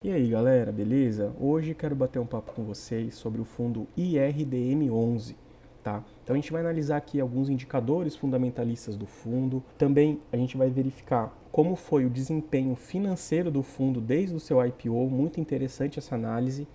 E aí galera, beleza? Hoje quero bater um papo com vocês sobre o fundo IRDM11, tá? Então a gente vai analisar aqui alguns indicadores fundamentalistas do fundo. Também a gente vai verificar como foi o desempenho financeiro do fundo desde o seu IPO, muito interessante essa análise.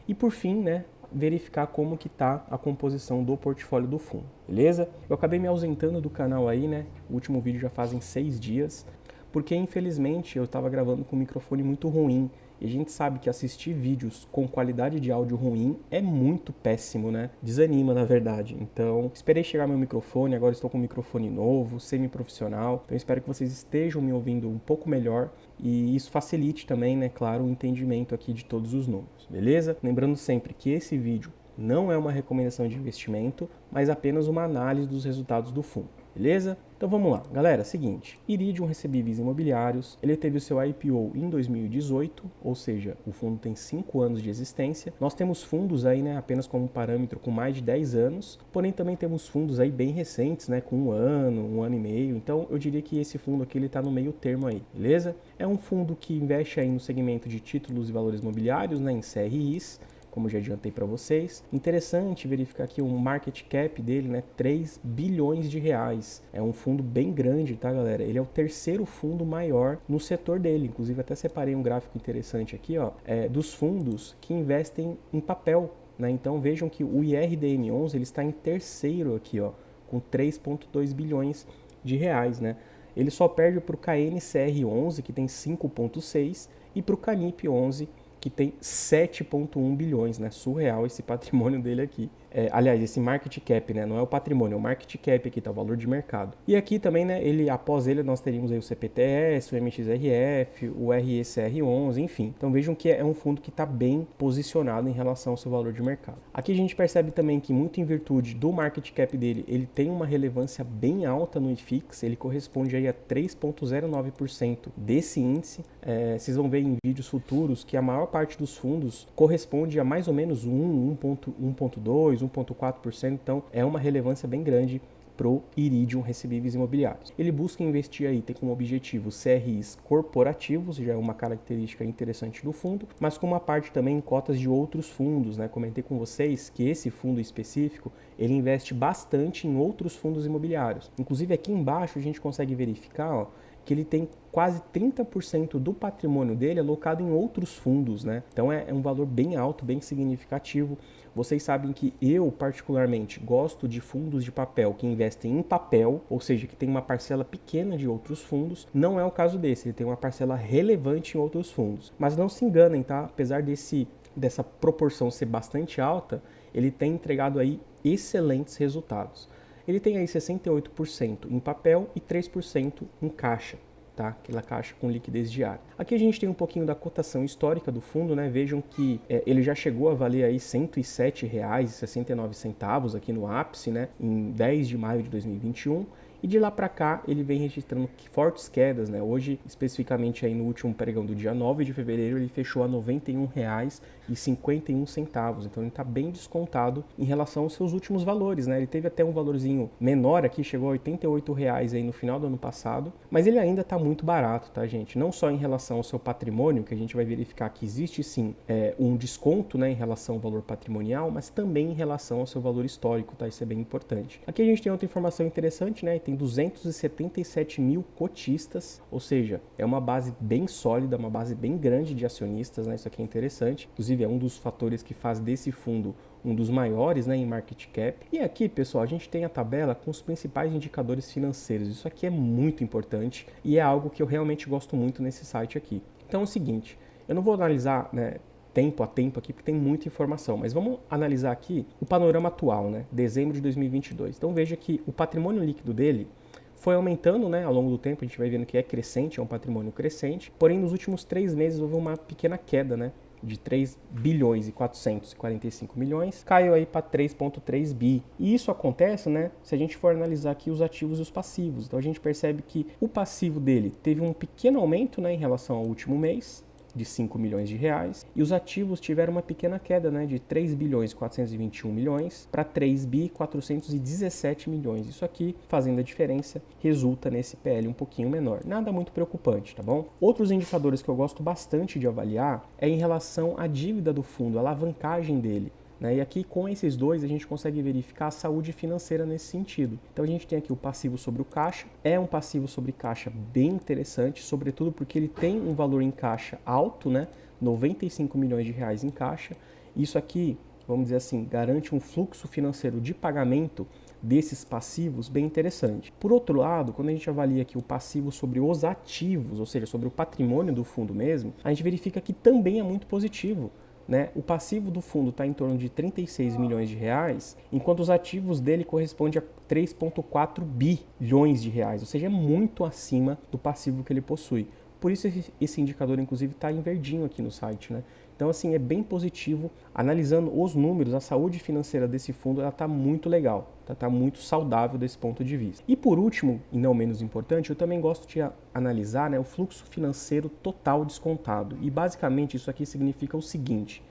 E por fim, né, verificar como que tá a composição do portfólio do fundo, beleza? Eu acabei me ausentando do canal aí, né? O último vídeo já fazem 6 dias, porque infelizmente eu estava gravando com um microfone muito ruim. E a gente sabe que assistir vídeos com qualidade de áudio ruim é muito péssimo, né? Desanima, na verdade. Então, esperei chegar meu microfone, agora estou com um microfone novo, semi-profissional. Então, espero que vocês estejam me ouvindo um pouco melhor e isso facilite também, né, claro, o entendimento aqui de todos os números, beleza? Lembrando sempre que esse vídeo não é uma recomendação de investimento, mas apenas uma análise dos resultados do fundo. Beleza? Então vamos lá, galera, seguinte, Iridium Recebíveis Imobiliários, ele teve o seu IPO em 2018, ou seja, o fundo tem 5 anos de existência. Nós temos fundos aí, né, apenas como parâmetro com mais de 10 anos, porém também temos fundos aí bem recentes, né, com 1 ano e meio, então eu diria que esse fundo aqui ele está no meio termo aí, beleza? É um fundo que investe aí no segmento de títulos e valores imobiliários, né, em CRIs, como já adiantei para vocês. Interessante verificar aqui o market cap dele, né, 3 bilhões de reais. É um fundo bem grande, tá, galera? Ele é o terceiro fundo maior no setor dele. Inclusive, até separei um gráfico interessante aqui, ó, dos fundos que investem em papel, né? Então, vejam que o IRDM11 ele está em terceiro aqui, ó, com 3,2 bilhões de reais, né? Ele só perde para o KNCR11, que tem 5,6, e para o Canip11, que tem 7,1 bilhões, né? Surreal esse patrimônio dele aqui. Aliás, esse market cap, né? Não é o patrimônio, é o market cap aqui, tá? O valor de mercado. E aqui também, né? Após ele, nós teríamos aí o CPTS, o MXRF, o RECR11, enfim. Então vejam que é um fundo que está bem posicionado em relação ao seu valor de mercado. Aqui a gente percebe também que, muito em virtude do market cap dele, ele tem uma relevância bem alta no IFIX, ele corresponde aí a 3,09% desse índice. Vocês vão ver em vídeos futuros que a maior parte dos fundos corresponde a mais ou menos 1,2%, 1,4%, então é uma relevância bem grande para o Iridium Recebíveis Imobiliários. Ele busca investir aí, tem como objetivo CRIs corporativos, já é uma característica interessante do fundo, mas com uma parte também em cotas de outros fundos, né? Comentei com vocês que esse fundo específico, ele investe bastante em outros fundos imobiliários. Inclusive aqui embaixo a gente consegue verificar, ó, que ele tem quase 30% do patrimônio dele alocado em outros fundos, né? Então é um valor bem alto, bem significativo. Vocês sabem que eu, particularmente, gosto de fundos de papel que investem em papel, ou seja, que tem uma parcela pequena de outros fundos. Não é o caso desse, ele tem uma parcela relevante em outros fundos. Mas não se enganem, tá? Apesar dessa proporção ser bastante alta, ele tem entregado aí excelentes resultados. Ele tem aí 68% em papel e 3% em caixa, tá? Aquela caixa com liquidez diária. Aqui a gente tem um pouquinho da cotação histórica do fundo, né? Vejam que ele já chegou a valer aí R$ 107,69 aqui no ápice, né? Em 10 de maio de 2021. E de lá para cá ele vem registrando fortes quedas, né? Hoje, especificamente aí no último pregão do dia 9 de fevereiro, ele fechou a R$ 91,51. Então ele está bem descontado em relação aos seus últimos valores, né? Ele teve até um valorzinho menor aqui, chegou a R$ 88,00 aí no final do ano passado, mas ele ainda está muito barato, tá, gente? Não só em relação ao seu patrimônio, que a gente vai verificar que existe sim um desconto, né, em relação ao valor patrimonial, mas também em relação ao seu valor histórico, tá? Isso é bem importante. Aqui a gente tem outra informação interessante, né? Tem 277 mil cotistas, ou seja, é uma base bem sólida, uma base bem grande de acionistas, né? Isso aqui é interessante, inclusive é um dos fatores que faz desse fundo um dos maiores, né, em market cap. E aqui, pessoal, a gente tem a tabela com os principais indicadores financeiros. Isso aqui é muito importante e é algo que eu realmente gosto muito nesse site aqui. Então é o seguinte, eu não vou analisar, né, tempo a tempo aqui, porque tem muita informação, mas vamos analisar aqui o panorama atual, né, dezembro de 2022. Então veja que o patrimônio líquido dele foi aumentando, né, ao longo do tempo, a gente vai vendo que é crescente, é um patrimônio crescente, porém nos últimos 3 meses houve uma pequena queda, né, de 3 bilhões e 445 milhões, caiu aí para 3,3 bi. E isso acontece, né, se a gente for analisar aqui os ativos e os passivos. Então a gente percebe que o passivo dele teve um pequeno aumento, né, em relação ao último mês, de 5 milhões de reais, e os ativos tiveram uma pequena queda, né, de 3 bilhões 421 milhões para 3 bi 417 milhões. Isso aqui, fazendo a diferença, resulta nesse PL um pouquinho menor. Nada muito preocupante, tá bom? Outros indicadores que eu gosto bastante de avaliar é em relação à dívida do fundo, a alavancagem dele. E aqui, com esses dois, a gente consegue verificar a saúde financeira nesse sentido. Então, a gente tem aqui o passivo sobre o caixa. É um passivo sobre caixa bem interessante, sobretudo porque ele tem um valor em caixa alto, né? 95 milhões de reais em caixa. Isso aqui, vamos dizer assim, garante um fluxo financeiro de pagamento desses passivos bem interessante. Por outro lado, quando a gente avalia aqui o passivo sobre os ativos, ou seja, sobre o patrimônio do fundo mesmo, a gente verifica que também é muito positivo. O passivo do fundo está em torno de 36 milhões de reais, enquanto os ativos dele correspondem a 3,4 bilhões de reais, ou seja, é muito acima do passivo que ele possui. Por isso esse indicador, inclusive, está em verdinho aqui no site, Então, assim, é bem positivo. Analisando os números, a saúde financeira desse fundo está muito legal, está muito saudável desse ponto de vista. E por último, e não menos importante, eu também gosto de analisar o fluxo financeiro total descontado. E basicamente isso aqui significa o seguinte: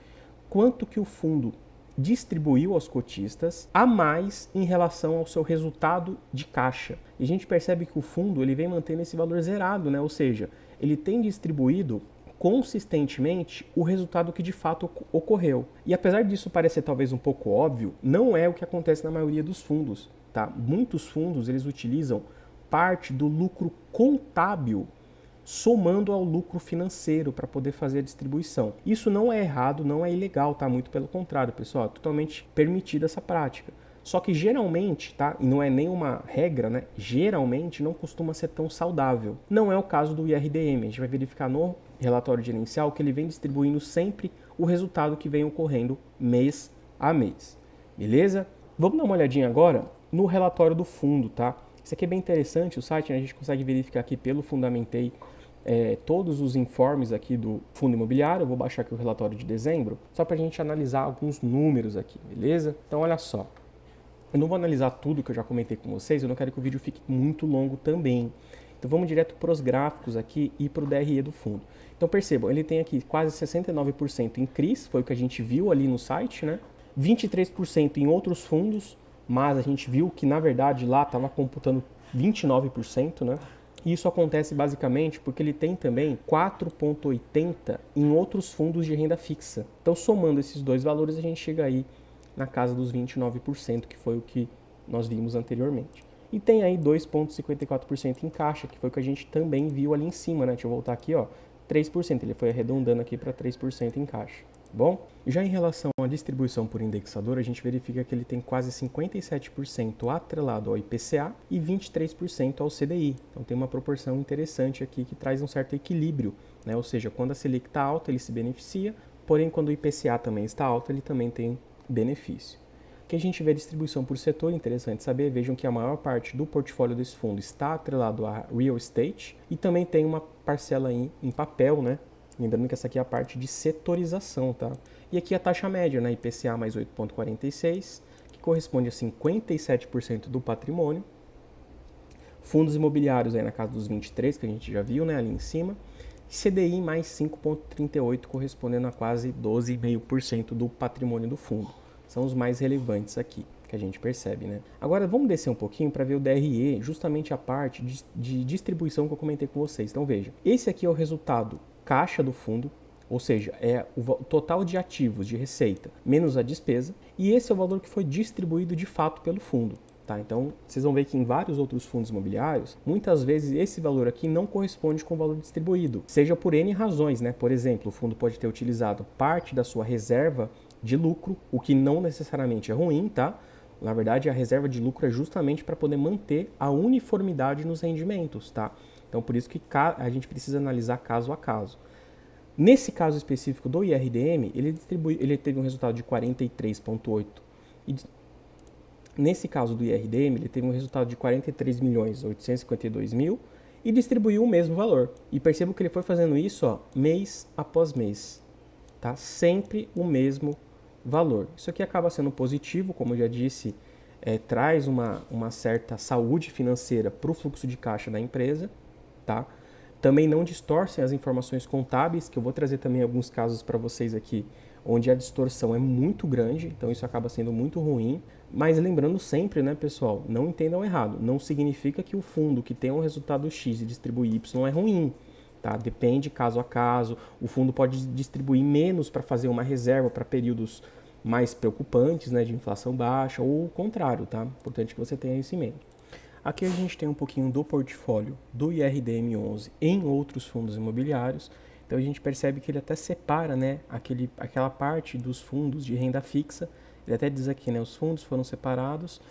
quanto que o fundo distribuiu aos cotistas a mais em relação ao seu resultado de caixa. E a gente percebe que o fundo ele vem mantendo esse valor zerado, ou seja, ele tem distribuído consistentemente o resultado que de fato ocorreu. E apesar disso parecer talvez um pouco óbvio, não é o que acontece na maioria dos fundos, tá? Muitos fundos eles utilizam parte do lucro contábil somando ao lucro financeiro para poder fazer a distribuição. Isso não é errado, não é ilegal, tá? Muito pelo contrário, pessoal, é totalmente permitida essa prática. Só que geralmente, tá? E não é nenhuma regra, Geralmente não costuma ser tão saudável. Não é o caso do IRDM. A gente vai verificar no relatório gerencial que ele vem distribuindo sempre o resultado que vem ocorrendo mês a mês. Beleza? Vamos dar uma olhadinha agora no relatório do fundo, tá? Isso aqui é bem interessante, o site a gente consegue verificar aqui pelo Fundamentei todos os informes aqui do fundo imobiliário. Eu vou baixar aqui o relatório de dezembro, só para a gente analisar alguns números aqui, beleza? Então olha só. Eu não vou analisar tudo que eu já comentei com vocês, eu não quero que o vídeo fique muito longo também. Então vamos direto para os gráficos aqui e para o DRE do fundo. Então percebam, ele tem aqui quase 69% em CRIs, foi o que a gente viu ali no site, 23% em outros fundos, mas a gente viu que na verdade lá estava computando 29%, E isso acontece basicamente porque ele tem também 4,80% em outros fundos de renda fixa. Então somando esses dois valores a gente chega aí na casa dos 29%, que foi o que nós vimos anteriormente. E tem aí 2,54% em caixa, que foi o que a gente também viu ali em cima, Deixa eu voltar aqui, 3%, ele foi arredondando aqui para 3% em caixa, bom? Já em relação à distribuição por indexador, a gente verifica que ele tem quase 57% atrelado ao IPCA e 23% ao CDI. Então tem uma proporção interessante aqui que traz um certo equilíbrio, Ou seja, quando a Selic está alta, ele se beneficia, porém quando o IPCA também está alto, ele também tem benefício. Aqui a gente vê a distribuição por setor, interessante saber, vejam que a maior parte do portfólio desse fundo está atrelado a real estate e também tem uma parcela em papel, Lembrando que essa aqui é a parte de setorização, tá? E aqui a taxa média, IPCA mais 8,46, que corresponde a 57% do patrimônio. Fundos imobiliários aí na casa dos 23, que a gente já viu, ali em cima. CDI mais 5,38, correspondendo a quase 12,5% do patrimônio do fundo. São os mais relevantes aqui, que a gente percebe, Agora vamos descer um pouquinho para ver o DRE, justamente a parte de distribuição que eu comentei com vocês. Então veja, esse aqui é o resultado caixa do fundo, ou seja, é o total de ativos, de receita, menos a despesa, e esse é o valor que foi distribuído de fato pelo fundo. Tá? Então, vocês vão ver que em vários outros fundos imobiliários, muitas vezes esse valor aqui não corresponde com o valor distribuído, seja por N razões, Por exemplo, o fundo pode ter utilizado parte da sua reserva de lucro, o que não necessariamente é ruim, tá? Na verdade, a reserva de lucro é justamente para poder manter a uniformidade nos rendimentos, tá? Então, por isso que a gente precisa analisar caso a caso. Nesse caso específico do IRDM, ele teve um resultado de 43,8. E nesse caso do IRDM, ele teve um resultado de 43.852.000 e distribuiu o mesmo valor. E percebam que ele foi fazendo isso mês após mês, tá? Sempre o mesmo valor. Isso aqui acaba sendo positivo, como eu já disse, traz uma certa saúde financeira para o fluxo de caixa da empresa, tá? Também não distorcem as informações contábeis, que eu vou trazer também alguns casos para vocês aqui, onde a distorção é muito grande, então isso acaba sendo muito ruim. Mas lembrando sempre, né, pessoal, não entendam errado, não significa que o fundo que tem um resultado X e distribui Y é ruim. Tá? Depende caso a caso, o fundo pode distribuir menos para fazer uma reserva para períodos mais preocupantes, né, de inflação baixa, ou o contrário, tá? Importante que você tenha isso em mente. Aqui a gente tem um pouquinho do portfólio do IRDM11 em outros fundos imobiliários. Então a gente percebe que ele até separa, né, aquela parte dos fundos de renda fixa. Ele até diz aqui, né, os fundos foram separados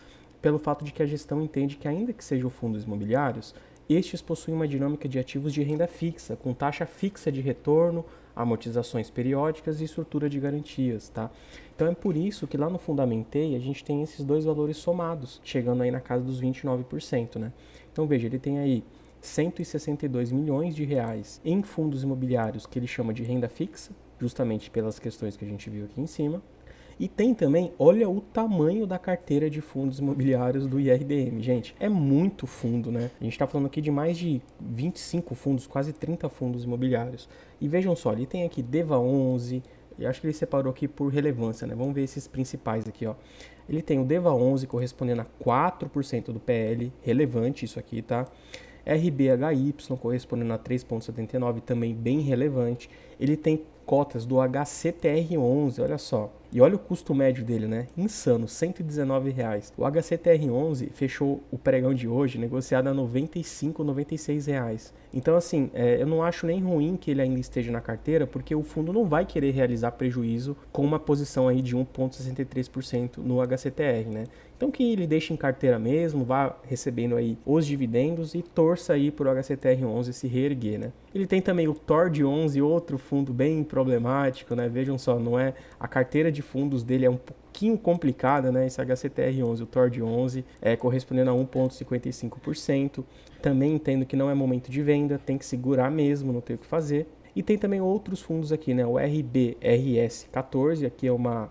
pelo fato de que a gestão entende que, ainda que sejam fundos imobiliários, estes possuem uma dinâmica de ativos de renda fixa, com taxa fixa de retorno, amortizações periódicas e estrutura de garantias, tá? Então é por isso que lá no Fundamentei a gente tem esses dois valores somados, chegando aí na casa dos 29%, né? Então veja, ele tem aí 162 milhões de reais em fundos imobiliários que ele chama de renda fixa, justamente pelas questões que a gente viu aqui em cima. E tem também, olha o tamanho da carteira de fundos imobiliários do IRDM, gente, é muito fundo, né? A gente está falando aqui de mais de 25 fundos, quase 30 fundos imobiliários. E vejam só, ele tem aqui DEVA 11, eu acho que ele separou aqui por relevância, né? Vamos ver esses principais aqui, ó. Ele tem o DEVA 11 correspondendo a 4% do PL, relevante isso aqui, tá? RBHY correspondendo a 3,79, também bem relevante. Ele tem cotas do HCTR11, olha só. E olha o custo médio dele, né? Insano, R$119. O HCTR11 fechou o pregão de hoje negociado a R$95, R$96. Então, assim, eu não acho nem ruim que ele ainda esteja na carteira, porque o fundo não vai querer realizar prejuízo com uma posição aí de 1,63% no HCTR, né? Então que ele deixe em carteira mesmo, vá recebendo aí os dividendos e torça aí para o HCTR11 se reerguer, né? Ele tem também o TORD11, outro fundo bem problemático, né? Vejam só, não é, a carteira de fundos dele é um pouquinho complicada, né? Esse HCTR11, o TORD11, correspondendo a 1,55%. Também entendo que não é momento de venda, tem que segurar mesmo, não tem o que fazer. E tem também outros fundos aqui, né? O RBRS14, aqui é uma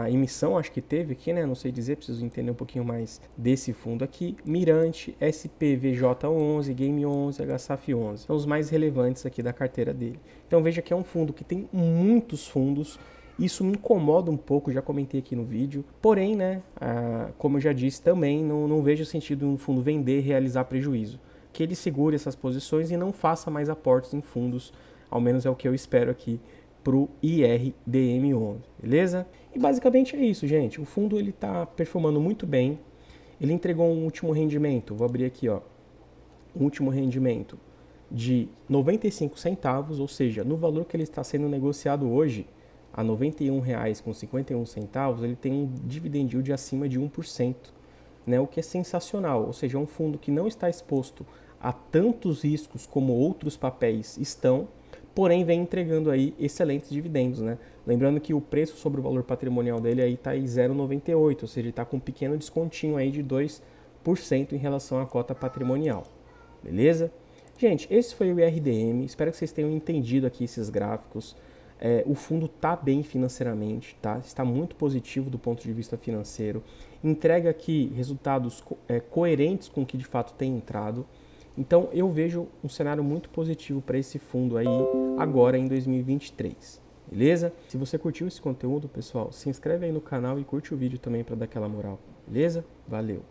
emissão, acho que teve aqui, né? Não sei dizer, preciso entender um pouquinho mais desse fundo aqui. Mirante, SPVJ11, Game11, HSAF11. São os mais relevantes aqui da carteira dele. Então veja que é um fundo que tem muitos fundos. Isso me incomoda um pouco, já comentei aqui no vídeo. Porém, né? Como eu já disse também, não vejo sentido um fundo vender e realizar prejuízo. Que ele segure essas posições e não faça mais aportes em fundos. Ao menos é o que eu espero aqui para o IRDM11, beleza? E basicamente é isso, gente. O fundo ele está performando muito bem. Ele entregou um último rendimento, vou abrir aqui, ó, um último rendimento de 95 centavos, ou seja, no valor que ele está sendo negociado hoje, a R$ 91,51, ele tem um dividend yield acima de 1%, né? O que é sensacional, ou seja, é um fundo que não está exposto a tantos riscos como outros papéis estão, porém vem entregando aí excelentes dividendos, né? Lembrando que o preço sobre o valor patrimonial dele aí está em 0,98, ou seja, ele está com um pequeno descontinho aí de 2% em relação à cota patrimonial, beleza? Gente, esse foi o IRDM, espero que vocês tenham entendido aqui esses gráficos. O fundo está bem financeiramente, tá? Está muito positivo do ponto de vista financeiro, entrega aqui resultados coerentes com o que de fato tem entrado. Então eu vejo um cenário muito positivo para esse fundo aí agora em 2023, beleza? Se você curtiu esse conteúdo, pessoal, se inscreve aí no canal e curte o vídeo também para dar aquela moral, beleza? Valeu!